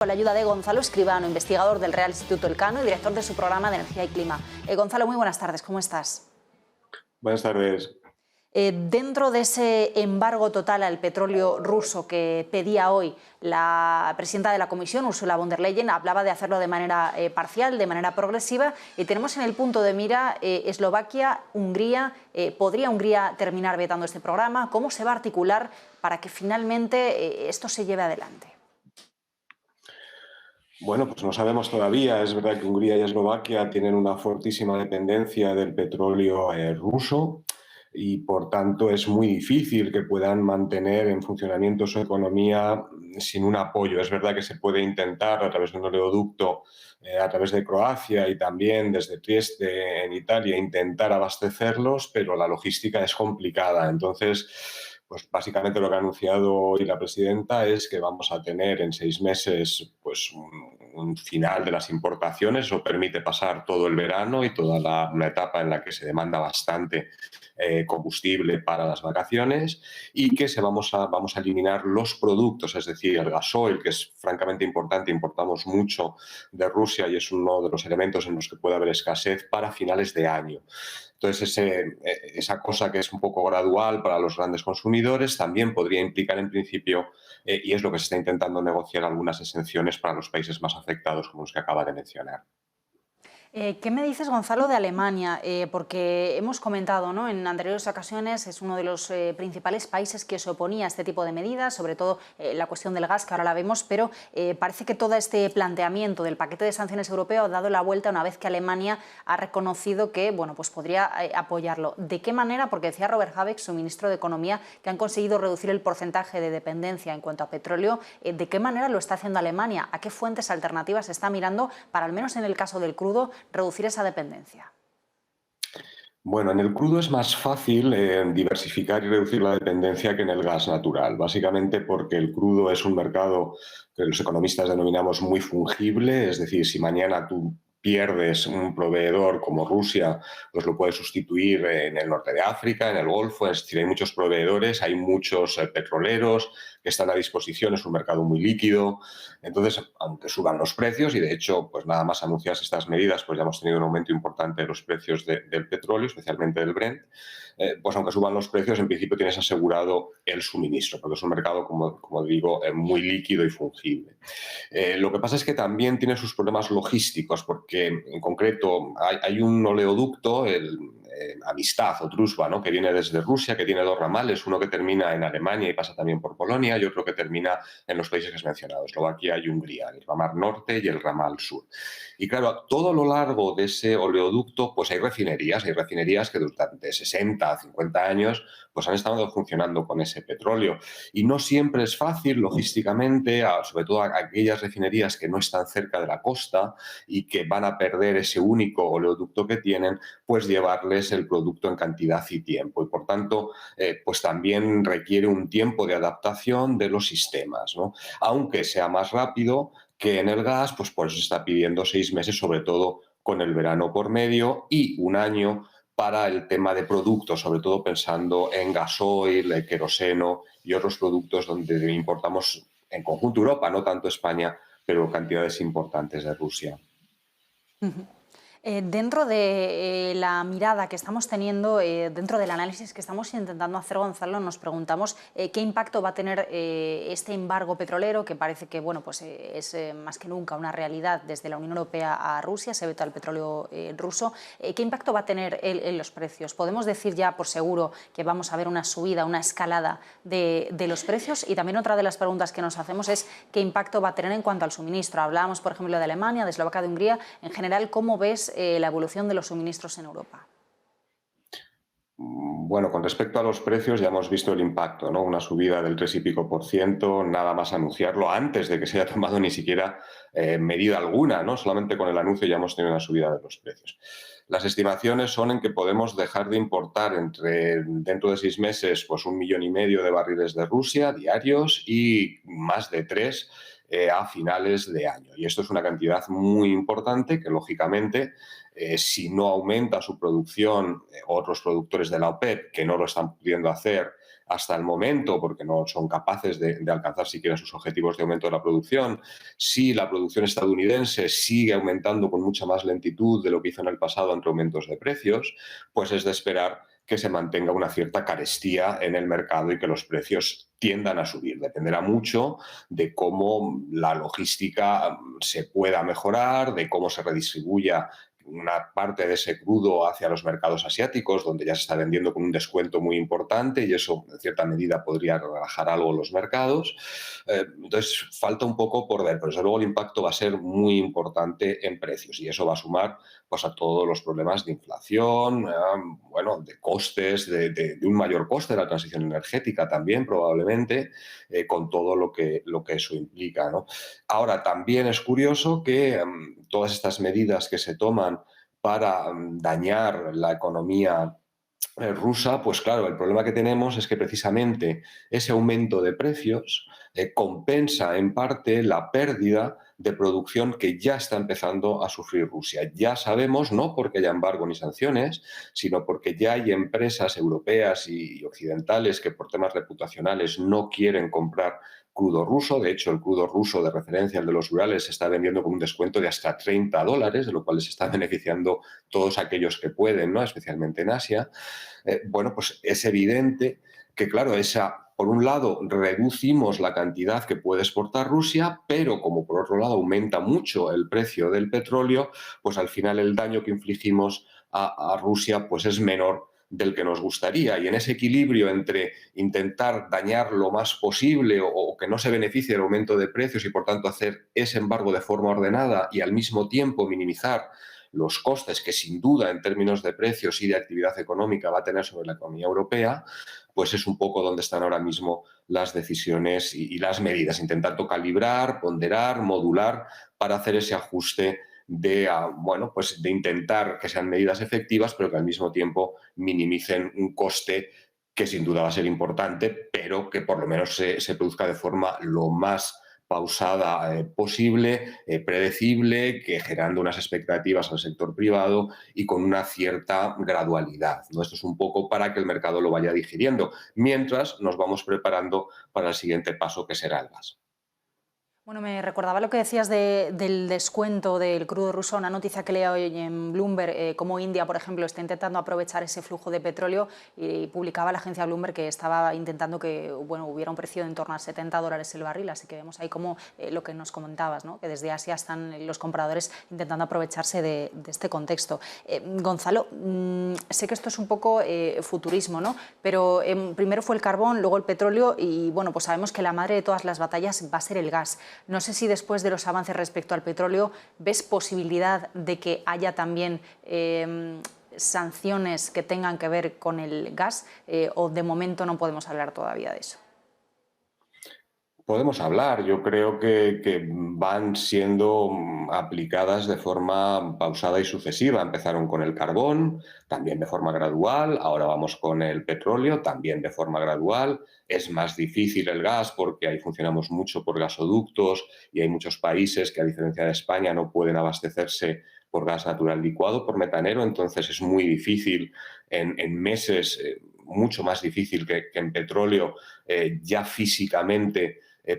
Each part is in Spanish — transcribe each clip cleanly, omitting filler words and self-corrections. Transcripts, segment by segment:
Con la ayuda de Gonzalo Escribano, investigador del Real Instituto Elcano y director de su programa de Energía y Clima. Gonzalo, muy buenas tardes, ¿cómo estás? Buenas tardes. Dentro de ese embargo total al petróleo ruso que pedía hoy la presidenta de la Comisión, Ursula von der Leyen, hablaba de hacerlo de manera parcial, de manera progresiva, y tenemos en el punto de mira Eslovaquia, Hungría. ¿Podría Hungría terminar vetando este programa? ¿Cómo se va a articular para que finalmente esto se lleve adelante? Bueno, pues no sabemos todavía. Es verdad que Hungría y Eslovaquia tienen una fortísima dependencia del petróleo ruso y, por tanto, es muy difícil que puedan mantener en funcionamiento su economía sin un apoyo. Es verdad que se puede intentar a través de un oleoducto, a través de Croacia y también desde Trieste en Italia, intentar abastecerlos, pero la logística es complicada. Entonces, pues básicamente lo que ha anunciado hoy la presidenta es que vamos a tener en 6 meses pues un final de las importaciones. Eso permite pasar todo el verano y toda una etapa en la que se demanda bastante combustible para las vacaciones, y que vamos a eliminar los productos, es decir, el gasoil, que es francamente importante. Importamos mucho de Rusia y es uno de los elementos en los que puede haber escasez para finales de año. Entonces, esa cosa que es un poco gradual para los grandes consumidores también podría implicar, en principio, y es lo que se está intentando negociar, algunas exenciones para los países más afectados, como los que acaba de mencionar. ¿Qué me dices, Gonzalo, de Alemania? Porque hemos comentado, ¿no?, en anteriores ocasiones, es uno de los principales países que se oponía a este tipo de medidas, sobre todo la cuestión del gas, que ahora la vemos, pero parece que todo este planteamiento del paquete de sanciones europeo ha dado la vuelta una vez que Alemania ha reconocido que, bueno, pues podría apoyarlo. ¿De qué manera? Porque decía Robert Habeck, su ministro de Economía, que han conseguido reducir el porcentaje de dependencia en cuanto a petróleo. ¿De qué manera lo está haciendo Alemania? ¿A qué fuentes alternativas se está mirando para, al menos en el caso del crudo, reducir esa dependencia? Bueno, en el crudo es más fácil diversificar y reducir la dependencia que en el gas natural, básicamente porque el crudo es un mercado que los economistas denominamos muy fungible. Es decir, si mañana tú pierdes un proveedor como Rusia, pues lo puedes sustituir en el norte de África, en el Golfo. Es decir, hay muchos proveedores, hay muchos petroleros que están a disposición. Es un mercado muy líquido. Entonces, aunque suban los precios, y de hecho, pues nada más anunciarse estas medidas, pues ya hemos tenido un aumento importante de los precios del petróleo, especialmente del Brent. Pues aunque suban los precios, en principio tienes asegurado el suministro, porque es un mercado, como digo, muy líquido y fungible. Lo que pasa es que también tiene sus problemas logísticos, porque en concreto hay un oleoducto, el Amistad o Druzhba, ¿no?, que viene desde Rusia, que tiene 2 ramales, uno que termina en Alemania y pasa también por Polonia, y otro que termina en los países que has mencionado, Eslovaquia y Hungría, el ramal norte y el ramal sur. Y claro, a todo lo largo de ese oleoducto pues hay refinerías que durante 60, 50 años pues han estado funcionando con ese petróleo. Y no siempre es fácil logísticamente, sobre todo a aquellas refinerías que no están cerca de la costa y que van a perder ese único oleoducto que tienen, pues llevarles el producto en cantidad y tiempo. Y por tanto, pues también requiere un tiempo de adaptación de los sistemas, ¿no? Aunque sea más rápido que en el gas, pues por eso se está pidiendo 6 meses, sobre todo con el verano por medio, y 1 año para el tema de productos, sobre todo pensando en gasoil, queroseno y otros productos donde importamos en conjunto Europa, no tanto España, pero cantidades importantes de Rusia. Dentro de la mirada que estamos teniendo, dentro del análisis que estamos intentando hacer, Gonzalo, nos preguntamos qué impacto va a tener este embargo petrolero, que parece que, bueno, pues, es más que nunca una realidad desde la Unión Europea a Rusia. Se veta el petróleo ruso. ¿Qué impacto va a tener en los precios? ¿Podemos decir ya por seguro que vamos a ver una subida, una escalada de los precios? Y también otra de las preguntas que nos hacemos es qué impacto va a tener en cuanto al suministro. Hablábamos, por ejemplo, de Alemania, de Eslovaquia, de Hungría. En general, ¿cómo ves la evolución de los suministros en Europa? Bueno, con respecto a los precios ya hemos visto el impacto, ¿no? Una subida del 3 y pico por ciento, nada más anunciarlo, antes de que se haya tomado ni siquiera medida alguna, ¿no? Solamente con el anuncio ya hemos tenido una subida de los precios. Las estimaciones son en que podemos dejar de importar dentro de 6 meses, pues 1,5 millones de barriles de Rusia diarios, y más de 3 a finales de año. Y esto es una cantidad muy importante que, lógicamente, si no aumenta su producción, otros productores de la OPEP, que no lo están pudiendo hacer hasta el momento, porque no son capaces de alcanzar siquiera sus objetivos de aumento de la producción. Si la producción estadounidense sigue aumentando con mucha más lentitud de lo que hizo en el pasado ante aumentos de precios, pues es de esperar que se mantenga una cierta carestía en el mercado y que los precios tiendan a subir. Dependerá mucho de cómo la logística se pueda mejorar, de cómo se redistribuya una parte de ese crudo hacia los mercados asiáticos, donde ya se está vendiendo con un descuento muy importante y eso en cierta medida podría relajar algo los mercados. Entonces falta un poco por ver, pero desde luego el impacto va a ser muy importante en precios y eso va a sumar pues, a todos los problemas de inflación, bueno, de costes, de un mayor coste de la transición energética también probablemente, con todo lo que eso implica, ¿no? Ahora, también es curioso que todas estas medidas que se toman para dañar la economía rusa, pues claro, el problema que tenemos es que precisamente ese aumento de precios compensa en parte la pérdida de producción que ya está empezando a sufrir Rusia. Ya sabemos, no porque haya embargo ni sanciones, sino porque ya hay empresas europeas y occidentales que por temas reputacionales no quieren comprar crudo ruso. De hecho, el crudo ruso de referencia, el de los Urales, se está vendiendo con un descuento de hasta $30, de lo cual se están beneficiando todos aquellos que pueden, ¿no? Especialmente en Asia. Bueno, pues es evidente que, claro, por un lado, reducimos la cantidad que puede exportar Rusia, pero como por otro lado aumenta mucho el precio del petróleo, pues al final el daño que infligimos a Rusia pues es menor del que nos gustaría. Y en ese equilibrio entre intentar dañar lo más posible o que no se beneficie del aumento de precios y por tanto hacer ese embargo de forma ordenada y al mismo tiempo minimizar los costes que sin duda en términos de precios y de actividad económica va a tener sobre la economía europea, pues es un poco donde están ahora mismo las decisiones y las medidas, intentando calibrar, ponderar, modular para hacer ese ajuste bueno, pues de intentar que sean medidas efectivas, pero que al mismo tiempo minimicen un coste que sin duda va a ser importante, pero que por lo menos se produzca de forma lo más pausada posible, predecible, que generando unas expectativas al sector privado y con una cierta gradualidad, ¿no? Esto es un poco para que el mercado lo vaya digiriendo, mientras nos vamos preparando para el siguiente paso, que será el gas. Bueno, me recordaba lo que decías del descuento del crudo ruso, una noticia que leía hoy en Bloomberg, cómo India, por ejemplo, está intentando aprovechar ese flujo de petróleo y publicaba la agencia Bloomberg que estaba intentando que hubiera un precio de en torno a $70 el barril, así que vemos ahí como lo que nos comentabas, ¿no? Que desde Asia están los compradores intentando aprovecharse de este contexto. Gonzalo, sé que esto es un poco futurismo, ¿no? Pero primero fue el carbón, luego el petróleo y bueno, pues sabemos que la madre de todas las batallas va a ser el gas. No sé si después de los avances respecto al petróleo ves posibilidad de que haya también sanciones que tengan que ver con el gas o de momento no podemos hablar todavía de eso. Podemos hablar, yo creo que van siendo aplicadas de forma pausada y sucesiva. Empezaron con el carbón, también de forma gradual, ahora vamos con el petróleo, también de forma gradual. Es más difícil el gas porque ahí funcionamos mucho por gasoductos y hay muchos países que, a diferencia de España, no pueden abastecerse por gas natural licuado, por metanero, entonces es muy difícil en meses, mucho más difícil que en petróleo, ya físicamente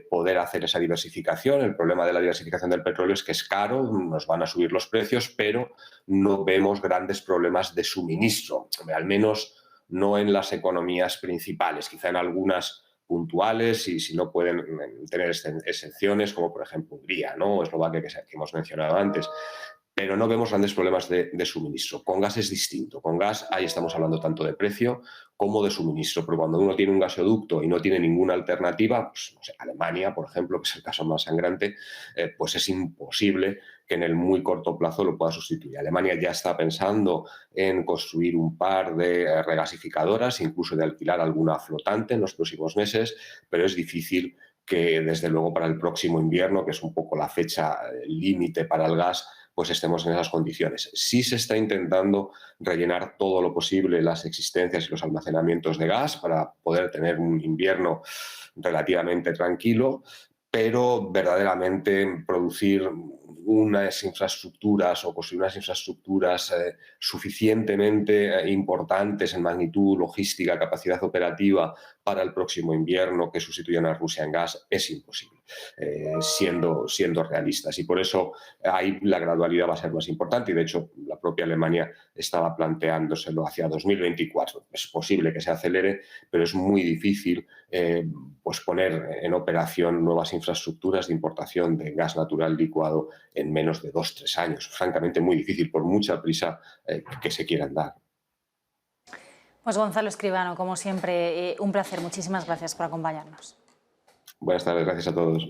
poder hacer esa diversificación. El problema de la diversificación del petróleo es que es caro, nos van a subir los precios, pero no vemos grandes problemas de suministro, al menos no en las economías principales, quizá en algunas puntuales y si no pueden tener excepciones, como por ejemplo Hungría, ¿no? O Eslovaquia, que hemos mencionado antes. Pero no vemos grandes problemas de suministro. Con gas es distinto. Con gas ahí estamos hablando tanto de precio como de suministro, pero cuando uno tiene un gasoducto y no tiene ninguna alternativa, pues, no sé, Alemania, por ejemplo, que es el caso más sangrante, pues es imposible que en el muy corto plazo lo pueda sustituir. Alemania ya está pensando en construir un par de regasificadoras, incluso de alquilar alguna flotante en los próximos meses, pero es difícil que desde luego para el próximo invierno, que es un poco la fecha límite para el gas, pues estemos en esas condiciones. Sí se está intentando rellenar todo lo posible las existencias y los almacenamientos de gas para poder tener un invierno relativamente tranquilo, pero verdaderamente producir unas infraestructuras o construir unas infraestructuras suficientemente importantes en magnitud, logística, capacidad operativa para el próximo invierno que sustituyan a Rusia en gas es imposible, siendo realistas. Y por eso ahí la gradualidad va a ser más importante y, de hecho, la propia Alemania estaba planteándoselo hacia 2024. Es posible que se acelere, pero es muy difícil pues poner en operación nuevas infraestructuras de importación de gas natural licuado en menos de 2 o 3 años. Francamente, muy difícil, por mucha prisa que se quieran dar. Pues Gonzalo Escribano, como siempre, un placer. Muchísimas gracias por acompañarnos. Buenas tardes, gracias a todos.